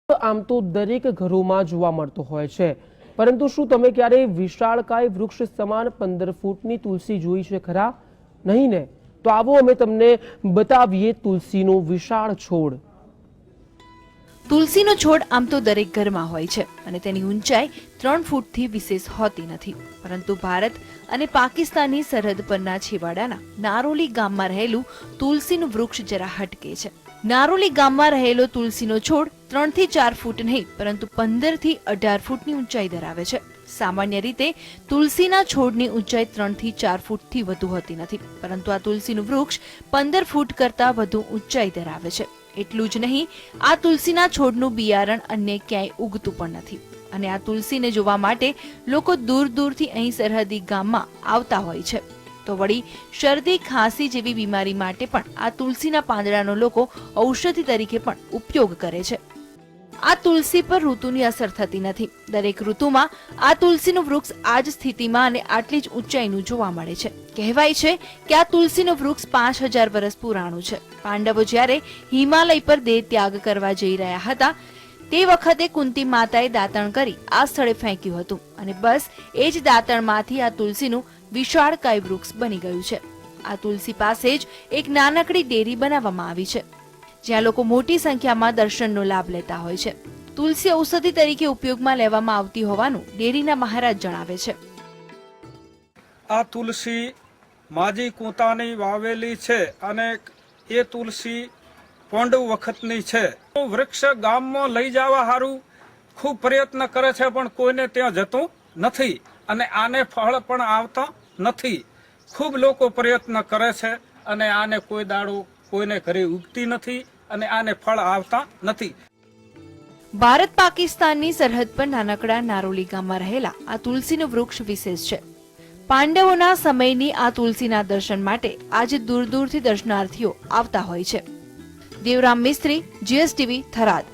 આમ તો દરેક ઘરોમાં જોવા મળતો હોય છે, પરંતુ શું તમે ક્યારેય વિશાળકાય વૃક્ષ સમાન 15 ફૂટની તુલસી જોઈ છે ખરા? નહીં ને? તો આવો અમે તમને બતાવીએ તુલસીનો વિશાળ છોડ। તુલસીનો છોડ આમ તો દરેક ઘરમાં હોય છે અને તેની ઊંચાઈ 3 ફૂટથી વિશેષ હોતી નથી, પરંતુ ભારત અને પાકિસ્તાનની સરહદ પરના છેવાડાના નારોલી ગામમાં રહેલું તુલસીનું વૃક્ષ જરા હટકે છે। નારોલી ગામમાં રહેલો તુલસીનો છોડ 3 થી 4 ફૂટ નહીં પરંતુ 15 થી 18 ફૂટની ઊંચાઈ ધરાવે છે। સામાન્ય રીતે તુલસીના છોડની ઊંચાઈ 3 થી 4 ફૂટથી વધુ હોતી નથી, પરંતુ આ તુલસીનું વૃક્ષ 15 ફૂટ કરતાં વધુ ઊંચાઈ ધરાવે છે। એટલું જ નહીં, આ તુલસીના છોડનું બિયારણ અન્ય ક્યાંય ઉગતું પણ નથી અને આ તુલસીને જોવા માટે લોકો દૂર દૂરથી અહીં સરહદી ગામમાં આવતા હોય છે। તો વળી શરદી ખાંસી જેવી બીમારી માટે પણ આ તુલસીના પાંદડાનો લોકો ઔષધિ તરીકે પણ ઉપયોગ કરે છે। આ તુલસી પર ઋતુની અસર થતી નથી। દરેક ઋતુમાં આ તુલસીનું વૃક્ષ આ જ સ્થિતિમાં અને આટલી જ ઊંચાઈનું જોવા મળે છે। કહેવાય છે કે આ તુલસીનું વૃક્ષ 5000 વર્ષ પુરાણું છે। પાંડવો જ્યારે હિમાલય પર દેહ ત્યાગ કરવા જઈ રહ્યા હતા તે વખતે કુંતી માતાએ દાતણ કરી આ સ્થળે ફેંક્યું હતું અને બસ એ જ દાતણમાંથી આ તુલસીનું વિશાળકાય વૃક્ષ બની ગયું છે। આ તુલસી પાસે જ એક નાનકડી ડેરી બનાવવામાં આવી છે, જ્યાં લોકો મોટી સંખ્યામાં દર્શનનો લાભ લેતા હોય છે। તુલસી ઔષધિ તરીકે ઉપયોગમાં લેવામાં આવતી હોવાનું ડેરીના મહારાજ જણાવે છે। આ તુલસી માજી કુંતાની વાવેલી છે અને એ તુલસી પાંડવ વખતની છે। વૃક્ષ ગામમાં લઈ જવા સારું ખૂબ પ્રયત્ન કરે છે, પણ કોઈને ત્યાં જતું નથી અને આને ફળ પણ આવતા નથી। ખૂબ લોકો પ્રયત્ન કરે છે અને આને કોઈ દાડો કોઈને ઘરે ઉગતી નથી અને આને ફળ આવતા નથી। ભારત પાકિસ્તાનની સરહદ પર નાનકડા નારોલી ગામમાં રહેલા આ તુલસીનું વૃક્ષ વિશેષ છે। પાંડવોના સમયની આ તુલસીના દર્શન માટે આજે દૂર દૂરથી દર્શનાર્થીઓ આવતા હોય છે। દેવરામ મિસ્ત્રી, GSTV, થરાદ।